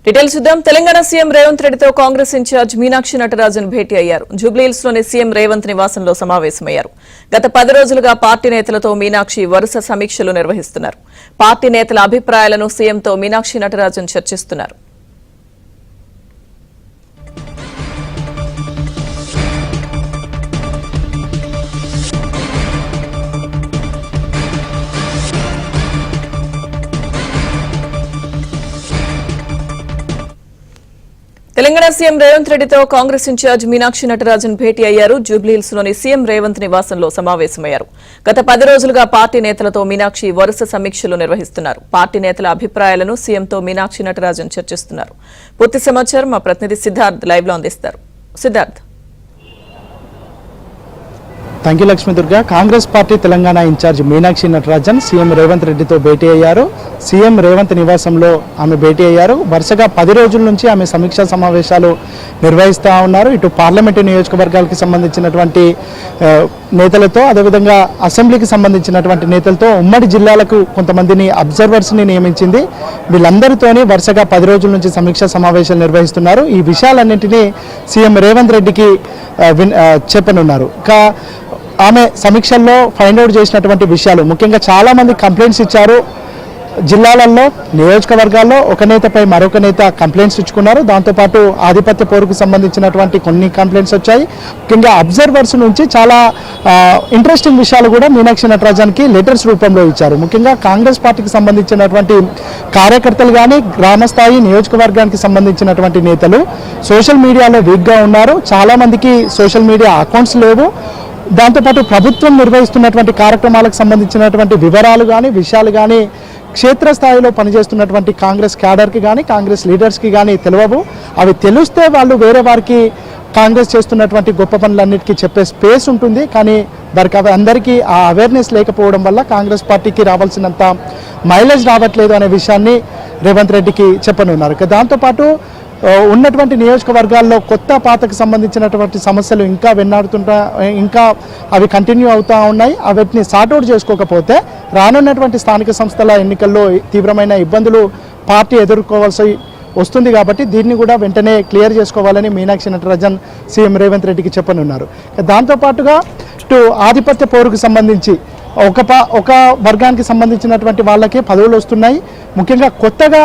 Details చూద్దాం. Telangana CM Revanth రెడ్డితో Congress incharge Meenakshi Natarajan భేటీ అయ్యారు. జూబ్లీహిల్స్ లోని సీఎం రేవంత్ నివాసంలో సమావేశమయ్యారు. గత 10 రోజులుగా పార్టీ నేతలతో మీనాక్షి వరుస సమీక్షలు నిర్వహిస్తున్నారు. పార్టీ నేతల అభిప్రాయాలను సీఎంతో మీనాక్షి నటరాజన్ చర్చిస్తున్నారు. తెలంగాణ సీఎం రేవంత్ రెడ్డితో కాంగ్రెస్ ఇన్ఛార్జ్ మీనాక్షి నటరాజన్ భేటీ అయ్యారు. జూబ్లీహిల్స్ లోని సీఎం రేవంత్ నివాసంలో సమావేశమయ్యారు. గత 10 రోజులుగా పార్టీ నేతలతో మీనాక్షి వరుస సమీక్షలు నిర్వహిస్తున్నారు. పార్టీ నేతల అభిప్రాయాలను సీఎంతో మీనాక్షి నటరాజన్ చర్చిస్తున్నారు. పూర్తి సమాచారం మా ప్రతినిధి సిద్ధార్థ్ లైవ్ లో అందిస్తారు. Siddharth. Thank you Lakshmi Durga. Congress party Telangana incharge Meenakshi Natarajan CM Revanth రెడ్డితో భేటీ అయ్యారు. సీఎం రేవంత్ నివాసంలో ఆమె భేటీ అయ్యారు. వరుసగా 10 రోజుల నుంచి ఆమె సమీక్షా సమావేశాలు నిర్వహిస్తూ ఉన్నారు. ఇటు పార్లమెంటు నియోజకవర్గాలకు సంబంధించినటువంటి నేతలతో, అదేవిధంగా అసెంబ్లీకి సంబంధించినటువంటి నేతలతో, ఉమ్మడి జిల్లాలకు కొంతమందిని అబ్జర్వర్స్ని నియమించింది. వీళ్ళందరితోని వరుసగా 10 రోజుల నుంచి సమీక్షా సమావేశాలు నిర్వహిస్తున్నారు. ఈ విషయాలన్నింటినీ సీఎం రేవంత్ రెడ్డికి చెప్పనున్నారు. ఆమె సమీక్షల్లో ఫైండ్ అవుట్ చేసినటువంటి విషయాలు, ముఖ్యంగా చాలామంది కంప్లైంట్స్ ఇచ్చారు. జిల్లాలలో, నియోజకవర్గాల్లో ఒక నేతపై మరొక నేత కంప్లైంట్స్ ఇచ్చుకున్నారు. దాంతోపాటు ఆధిపత్య పోరుకు సంబంధించినటువంటి కొన్ని కంప్లైంట్స్ వచ్చాయి. ముఖ్యంగా అబ్జర్వర్స్ నుంచి చాలా ఇంట్రెస్టింగ్ విషయాలు కూడా మీనాక్షి నటరాజన్కి లెటర్స్ రూపంలో ఇచ్చారు. ముఖ్యంగా కాంగ్రెస్ పార్టీకి సంబంధించినటువంటి కార్యకర్తలు కానీ, గ్రామస్థాయి నియోజకవర్గానికి సంబంధించినటువంటి నేతలు సోషల్ మీడియాలో వీక్గా ఉన్నారు. చాలామందికి సోషల్ మీడియా అకౌంట్స్ లేవు. దాంతోపాటు ప్రభుత్వం నిర్వహిస్తున్నటువంటి కార్యక్రమాలకు సంబంధించినటువంటి వివరాలు కానీ, విషయాలు కానీ క్షేత్రస్థాయిలో పనిచేస్తున్నటువంటి కాంగ్రెస్ క్యాడర్కి కానీ, కాంగ్రెస్ లీడర్స్కి కానీ తెలియవు. అవి తెలిస్తే వాళ్ళు వేరే వారికి కాంగ్రెస్ చేస్తున్నటువంటి గొప్ప పనులన్నిటికీ చెప్పే స్పేస్ ఉంటుంది. కానీ వారికి అందరికీ ఆ అవేర్నెస్ లేకపోవడం వల్ల కాంగ్రెస్ పార్టీకి రావాల్సినంత మైలేజ్ రావట్లేదు అనే విషయాన్ని రేవంత్ రెడ్డికి చెప్పనున్నారు. దాంతోపాటు ఉన్నటువంటి నియోజకవర్గాల్లో కొత్త పాతకు సంబంధించినటువంటి సమస్యలు ఇంకా ఇంకా అవి కంటిన్యూ అవుతూ ఉన్నాయి. వాటిని సార్ట్అవుట్ చేసుకోకపోతే రానున్నటువంటి స్థానిక సంస్థల ఎన్నికల్లో తీవ్రమైన ఇబ్బందులు పార్టీ ఎదుర్కోవాల్సి వస్తుంది. కాబట్టి దీన్ని కూడా వెంటనే క్లియర్ చేసుకోవాలని మీనాక్షి నటరాజన్ సీఎం రేవంత్ రెడ్డికి చెప్పనున్నారు. దాంతోపాటుగా ఇటు ఆధిపత్య పోరుకు సంబంధించి ఒక వర్గానికి సంబంధించినటువంటి వాళ్ళకే పదవులు వస్తున్నాయి. ముఖ్యంగా కొత్తగా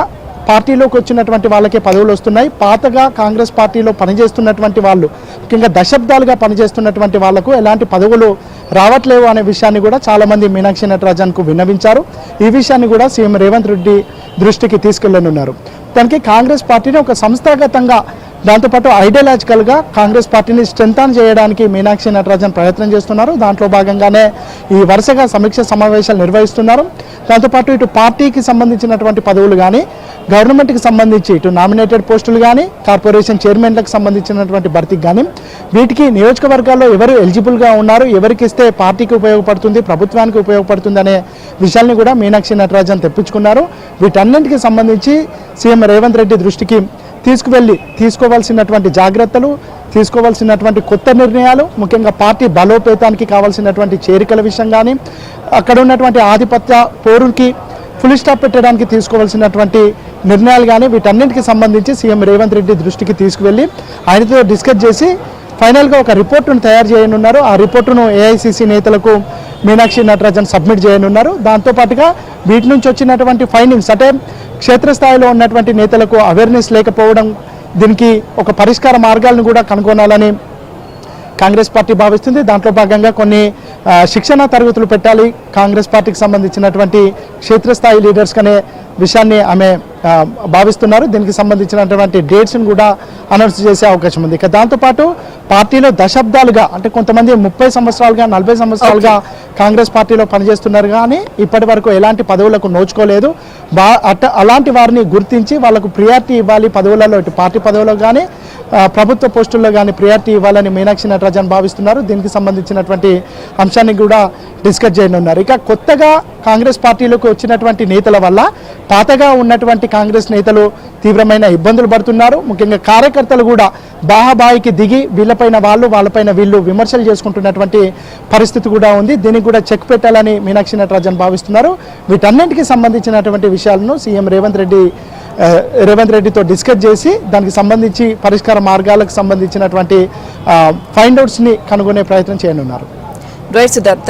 పార్టీలోకి వచ్చినటువంటి వాళ్ళకే పదవులు వస్తున్నాయి. పాతగా కాంగ్రెస్ పార్టీలో పనిచేస్తున్నటువంటి వాళ్ళు, ముఖ్యంగా దశాబ్దాలుగా పనిచేస్తున్నటువంటి వాళ్లకు ఎలాంటి పదవులు రావట్లేవు అనే విషయాన్ని కూడా చాలామంది మీనాక్షి నటరాజన్కు విన్నవించారు. ఈ విషయాన్ని కూడా సీఎం రేవంత్ రెడ్డి దృష్టికి తీసుకెళ్లనున్నారు. దానికి కాంగ్రెస్ పార్టీని ఒక సంస్థాగతంగా, దాంతోపాటు ఐడియాలజికల్గా కాంగ్రెస్ పార్టీని స్ట్రెంథన్ చేయడానికి మీనాక్షి నటరాజన్ ప్రయత్నం చేస్తున్నారు. దాంట్లో భాగంగానే ఈ వరుసగా సమీక్ష సమావేశాలు నిర్వహిస్తున్నారు. దాంతోపాటు ఇటు పార్టీకి సంబంధించినటువంటి పదవులు కానీ, గవర్నమెంట్కి సంబంధించి ఇటు నామినేటెడ్ పోస్టులు కానీ, కార్పొరేషన్ చైర్మన్లకు సంబంధించినటువంటి భర్తీకి కానీ, వీటికి నియోజకవర్గాల్లో ఎవరు ఎలిజిబుల్గా ఉన్నారు, ఎవరికి ఇస్తే పార్టీకి ఉపయోగపడుతుంది, ప్రభుత్వానికి ఉపయోగపడుతుంది అనే విషయాల్ని కూడా మీనాక్షి నటరాజన్ తెప్పించుకున్నారు. వీటన్నింటికి సంబంధించి సీఎం రేవంత్ రెడ్డి దృష్టికి తీసుకోవాల్సినటువంటి జాగ్రత్తలు, తీసుకోవాల్సినటువంటి కొత్త నిర్ణయాలు, ముఖ్యంగా పార్టీ బలోపేతానికి కావాల్సినటువంటి చేరికల విషయం కానీ, అక్కడ ఉన్నటువంటి ఆధిపత్య పోరుకి ఫుల్ స్టాప్ పెట్టడానికి తీసుకోవాల్సినటువంటి నిర్ణయాలు కానీ, వీటన్నింటికి సంబంధించి సీఎం రేవంత్ రెడ్డి దృష్టికి తీసుకువెళ్ళి ఆయనతో డిస్కస్ చేసి ఫైనల్గా ఒక రిపోర్టును తయారు చేయనున్నారు. ఆ రిపోర్టును ఏఐసిసి నేతలకు మీనాక్షి నటరాజన్ సబ్మిట్ చేయనున్నారు. దాంతోపాటుగా వీటి నుంచి వచ్చినటువంటి ఫైండింగ్స్, అంటే క్షేత్రస్థాయిలో ఉన్నటువంటి నేతలకు అవేర్నెస్ లేకపోవడం, దీనికి ఒక పరిష్కార మార్గాలను కూడా కనుగొనాలని కాంగ్రెస్ పార్టీ భావిస్తుంది. దాంట్లో భాగంగా కొన్ని శిక్షణ తరగతులు పెట్టాలి కాంగ్రెస్ పార్టీకి సంబంధించినటువంటి క్షేత్రస్థాయి లీడర్స్ అనే విషయాన్ని ఆమె భావిస్తున్నారు. దీనికి సంబంధించినటువంటి డేట్స్ని కూడా అనౌన్స్ చేసే అవకాశం ఉంది. దాంతోపాటు పార్టీలో దశాబ్దాలుగా, అంటే కొంతమంది 30 సంవత్సరాలుగా 40 సంవత్సరాలుగా కాంగ్రెస్ పార్టీలో పనిచేస్తున్నారు కానీ ఇప్పటి వరకు ఎలాంటి పదవులకు నోచుకోలేదు. అలాంటి వారిని గుర్తించి వాళ్లకు ప్రియారిటీ ఇవ్వాలి. పదవులలో, ఇటు పార్టీ పదవులకు కానీ, ప్రభుత్వ పోస్టుల్లో కానీ ప్రియారిటీ ఇవ్వాలని మీనాక్షి నటరాజన్ భావిస్తున్నారు. దీనికి సంబంధించినటువంటి అంశాన్ని కూడా డిస్కస్ చేయనున్నారు. ఇక కొత్తగా కాంగ్రెస్ పార్టీలోకి వచ్చినటువంటి నేతల వల్ల పాతగా ఉన్నటువంటి కాంగ్రెస్ నేతలు తీవ్రమైన ఇబ్బందులు పడుతున్నారు. ముఖ్యంగా కార్యకర్తలు కూడా బాహాబాయికి దిగి వీళ్ళపైన వాళ్ళపైన వీళ్ళు విమర్శలు చేసుకుంటున్నటువంటి పరిస్థితి కూడా ఉంది. దీనికి కూడా చెక్ పెట్టాలని మీనాక్షి నటరాజన్ భావిస్తున్నారు. వీటన్నింటికి సంబంధించినటువంటి విషయాలను సీఎం రేవంత్ రెడ్డి రేవంత్ రెడ్డితో డిస్కస్ చేసి దానికి సంబంధించి పరిష్కార మార్గాలకు సంబంధించినటువంటి ఫైండ్ అవుట్స్ని కనుగొనే ప్రయత్నం చేయనున్నారు. రైట్ సిద్ధార్థ్.